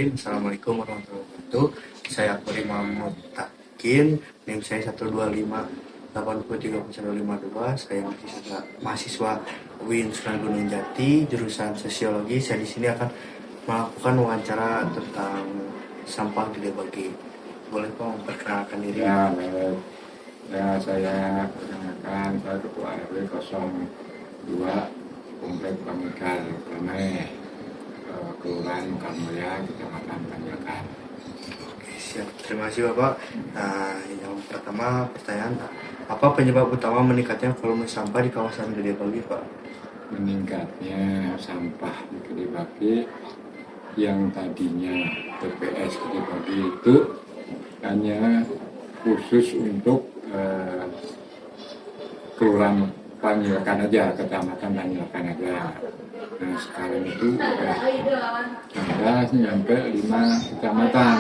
Bismillahirrahmanirrahim. Assalamualaikum warahmatullahi wabarakatuh. Saya Akbari Muhammad Takin, NIM saya 125 Saya mahasiswa UIN Sunan Gunung Jati, jurusan Sosiologi. Saya di sini akan melakukan wawancara tentang sampah di Debagi. Boleh Pak memperkenalkan diri? Ya, baik. Ya, saya perkenalkan, saya Ketua RW 02 Komplek Pamekar Ramai, Kelurahan Kamulya, Kecamatan Panjakan. Oke, siap. Terima kasih Bapak. Nah, yang pertama pertanyaan, apa penyebab utama meningkatnya volume sampah di kawasan Gede Bagi, Pak? Meningkatnya sampah di Gede Bagi yang tadinya TPS Gede Bagi itu hanya khusus untuk Kelurahan Panjakan aja, Kecamatan Panjakan aja. Nah, sekarang itu ada sampai 5 kecamatan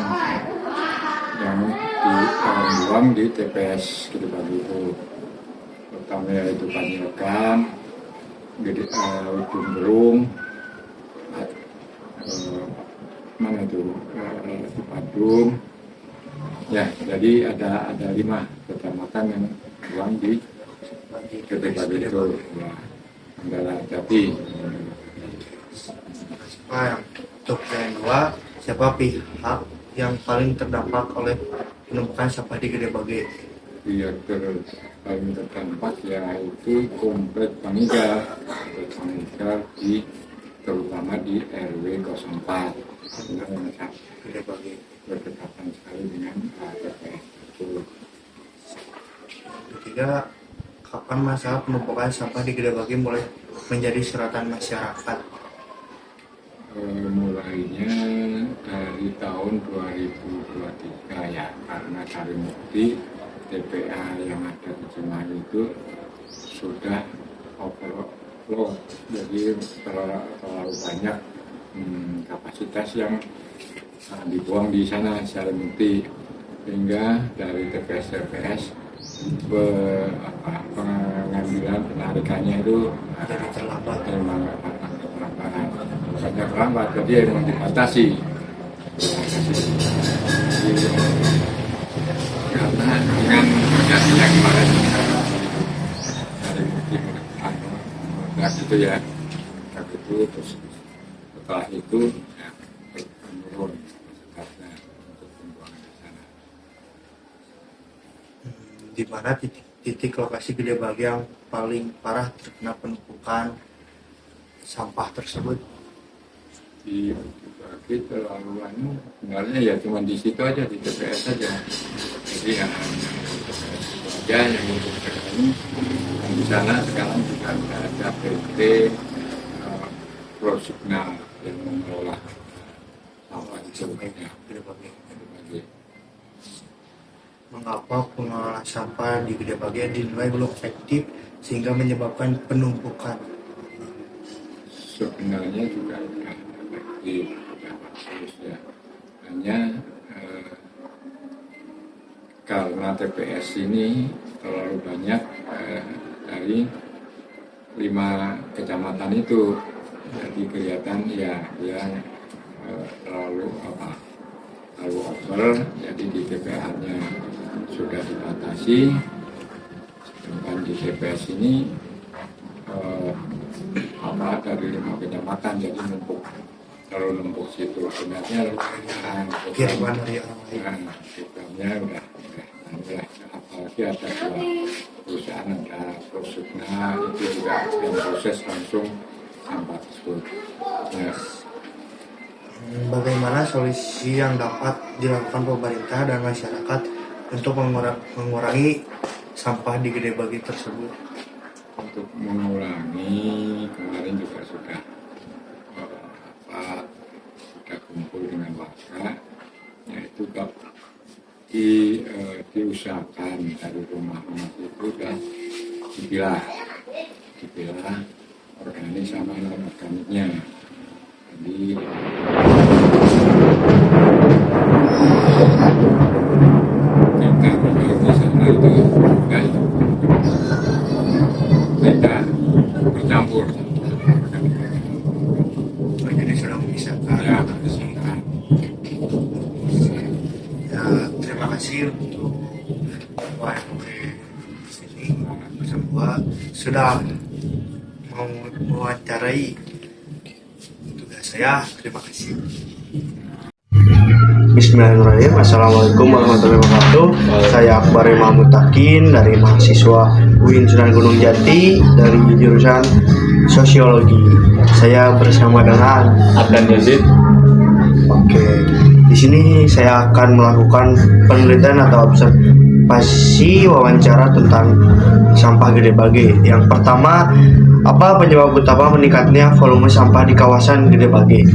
yang dibuang di TPS Gede Bagi itu. Pertama yaitu Panjakan, Ujung Berung, mana itu, Padung. Ya, jadi ada 5 kecamatan yang buang di Gede Bagi itu. Ya, Anggara Jati. Pak, yang untuk yang kedua, siapa pihak yang paling terdampak oleh penumpukan sampah di Gede Bagi? Yang paling terdampak yaitu Komplek Pamekar terutama di RW 04 Gede Bagi. berdekatan sekali dengan TPS itu. Ketiga, kapan masalah penumpukan sampah di Gede Bagi mulai menjadi sorotan masyarakat? Mulainya dari tahun 2023 ya, karena cari bukti TPA yang ada di Cimahi itu sudah overload, jadi terlalu banyak kapasitas yang dibuang di sana secara bukti, sehingga dari TPS pengambilan penarikannya itu Jadi terlambat. memang terlambat, jadi memang dibatasi. Karena dengan terjadinya kemarin dari bukti meledak itu ya, itu terus setelah itu ya, menurun kapasitasnya untuk pembuangan di sana. Di mana titik lokasi Gede Bagi yang paling parah terkena penumpukan sampah tersebut? Di Bagi terlalu sebenarnya ya cuma di situ aja, di TPS saja. Jadi yang TPS aja yang untuk ini, dan di sana sekarang juga ada PT Prosignal yang mengelola sampah di Gede Gede Bagi. Bagi. Mengapa pengelolaan sampah di Gede Bagi dinilai belum efektif sehingga menyebabkan penumpukan? Sebenarnya juga sudah efektif, sudah bagus ya. Hanya karena TPS ini terlalu banyak dari 5 kecamatan itu, jadi kelihatan ya yang terlalu over, jadi di TPA-nya sudah dibatasi, sedangkan di TPS ini dari 5 kecamatan, jadi terlalu numpuk situ. Sebenarnya Kiriman dari orang lain. programnya udah apalagi ada 2 perusahaan, ada Prosugna itu juga yang proses langsung sampah tersebut. Nah, Bagaimana solusi yang dapat dilakukan pemerintah dan masyarakat untuk mengurangi sampah di Gede Bagi tersebut? untuk mengurangi, kemarin juga sudah kumpul dengan warga, yaitu diusahakan dari rumah-rumah itu dan dipilah organik sama non-organiknya. Jadi kita di sana itu tidak bercampur. Jadi sudah bisa Ya, kasih untuk OMP di sini bersama sudah mau mewawancarai tugas saya. Terima kasih. Bismillahirrahmanirrahim. Assalamualaikum warahmatullahi wabarakatuh. Saya Akbar Imam Mutakin dari mahasiswa UIN Sunan Gunung Jati dari jurusan Sosiologi. Saya bersama dengan Adnan Yazid. Oke, di sini saya akan melakukan penelitian atau observasi wawancara tentang sampah Gede Bage. Yang pertama, apa penyebab utama meningkatnya volume sampah di kawasan Gede Bage?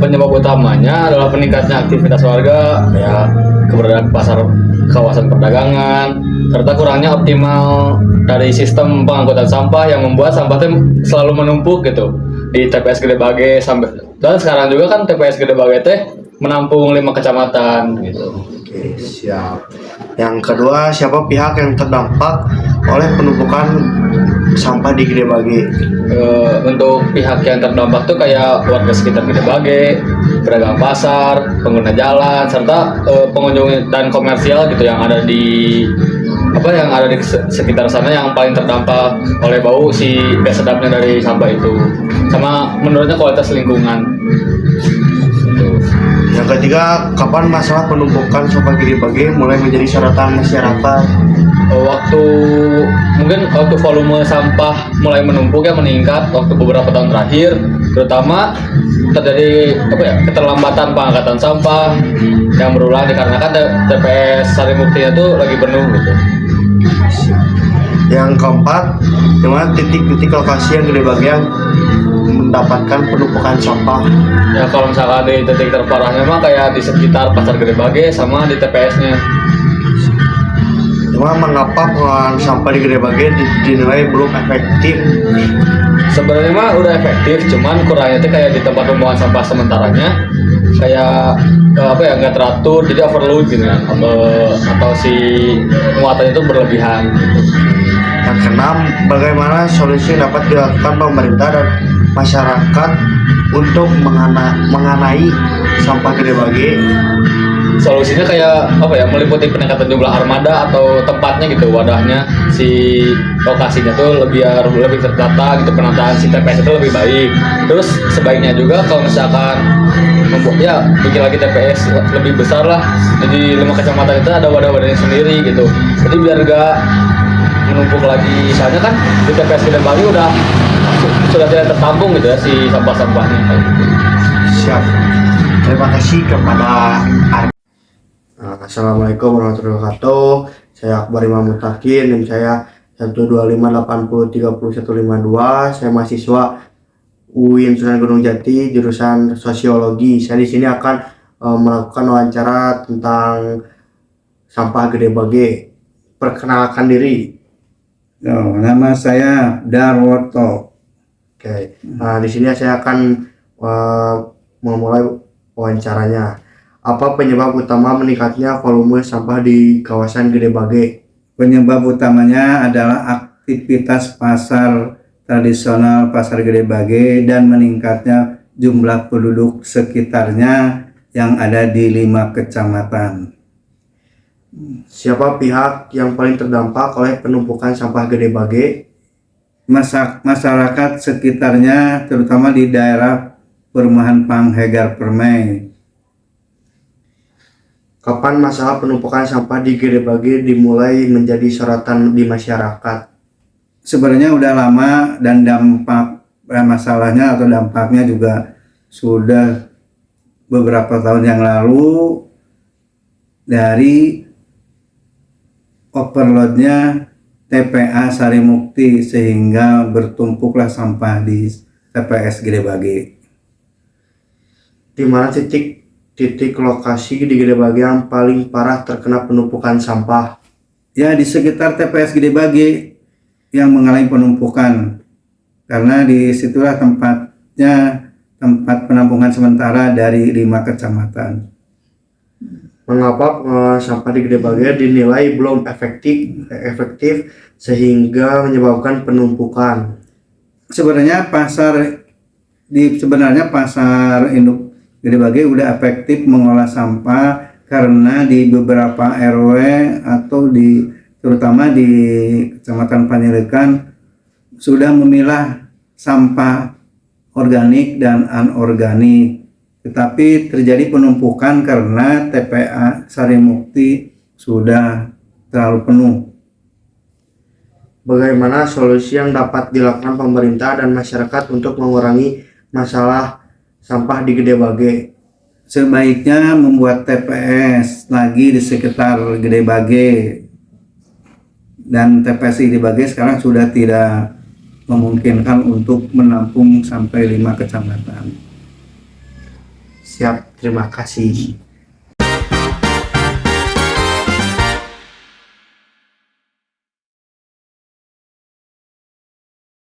Penyebab utamanya adalah meningkatnya aktivitas warga, ya, keberadaan pasar kawasan perdagangan, serta kurangnya optimal dari sistem pengangkutan sampah yang membuat sampah itu selalu menumpuk gitu di TPS Gede Bage sampai, dan sekarang juga kan TPS Gede Bage teh menampung 5 kecamatan gitu. Oke, siap. Yang kedua, siapa pihak yang terdampak oleh penumpukan sampah di Gede Bage? Untuk pihak yang terdampak tuh kayak warga sekitar Gede Bage, pedagang pasar, pengguna jalan, serta pengunjung dan komersial gitu yang ada di sekitar sana yang paling terdampak oleh bau si gas sedapnya dari sampah itu, sama menurutnya kualitas lingkungan. Gitu. Yang ketiga, kapan masalah penumpukan sampah Gede Bage mulai menjadi sorotan masyarakat? Waktu volume sampah mulai menumpuk, ya, meningkat waktu beberapa tahun terakhir, terutama terjadi keterlambatan pengangkatan sampah yang berulang dikarenakan TPS Sarimuktinya tuh lagi penuh gitu. Yang keempat, di mana titik-titik lokasi yang Gede Bage yang mendapatkan penumpukan sampah? Ya, kalau misalkan di titik terparahnya mah kayak di sekitar pasar Gede Bage sama di TPS-nya. Cuma mengapa pengelolaan sampah di Gede Bage dinilai belum efektif? Sebenarnya mah udah efektif, cuman kurangnya itu kayak di tempat pembuangan sampah sementaranya kayak nggak teratur, jadi overload gitu kan, atau si muatannya itu berlebihan gitu. Yang keenam, bagaimana solusi yang dapat dilakukan pemerintah dan masyarakat untuk mengenai sampah Gede Bage? Solusinya kayak meliputi peningkatan jumlah armada atau tempatnya gitu, wadahnya, si lokasinya tuh lebih tertata gitu, penataan si TPS itu lebih baik. Terus sebaiknya juga kalau misalkan bikin lagi TPS lebih besar lah, jadi 5 kecamatan itu ada wadah-wadahnya sendiri gitu, jadi biar gak menumpuk lagi. Soalnya kan di TPS Gede Bage sudah tidak tertampung gitu ya si sampah-sampahnya kayak gitu. Siap. Terima kasih kepada Assalamualaikum warahmatullahi wabarakatuh. Saya Akbar Imam Mutakin, NIM saya 12580305152. Saya mahasiswa UIN Sunan Gunung Jati jurusan Sosiologi. Saya di sini akan melakukan wawancara tentang sampah Gede Bage. Perkenalkan diri. Nama saya Darwoto. Oke. Nah, di sini saya akan memulai wawancaranya. Apa penyebab utama meningkatnya volume sampah di kawasan Gede Bage? Penyebab utamanya adalah aktivitas pasar tradisional Pasar Gede Bage dan meningkatnya jumlah penduduk sekitarnya yang ada di 5 kecamatan. Siapa pihak yang paling terdampak oleh penumpukan sampah Gede Bage? Masyarakat sekitarnya, terutama di daerah perumahan Panghegar Permai. Kapan masalah penumpukan sampah di Gede Bage dimulai menjadi sorotan di masyarakat? Sebenarnya udah lama, dan masalahnya atau dampaknya juga sudah beberapa tahun yang lalu dari overloadnya TPA Sarimukti, sehingga bertumpuklah sampah di TPS Gede Bage. Di mana titik lokasi di Gede Bage yang paling parah terkena penumpukan sampah? Ya, di sekitar TPS Gede Bage yang mengalami penumpukan, karena disitulah tempat penampungan sementara dari 5 kecamatan. Mengapa sampah di Gede Bage dinilai belum efektif sehingga menyebabkan penumpukan? Sebenarnya pasar induk Gede Bage udah efektif mengolah sampah karena di beberapa RW atau terutama di Kecamatan Panjaitan sudah memilah sampah organik dan anorganik, tetapi terjadi penumpukan karena TPA Sarimukti sudah terlalu penuh. Bagaimana solusi yang dapat dilakukan pemerintah dan masyarakat untuk mengurangi masalah sampah di Gede Bage? Sebaiknya membuat TPS lagi di sekitar Gede Bage, dan TPS Gede Bage sekarang sudah tidak memungkinkan untuk menampung sampai 5 kecamatan. Siap, terima kasih.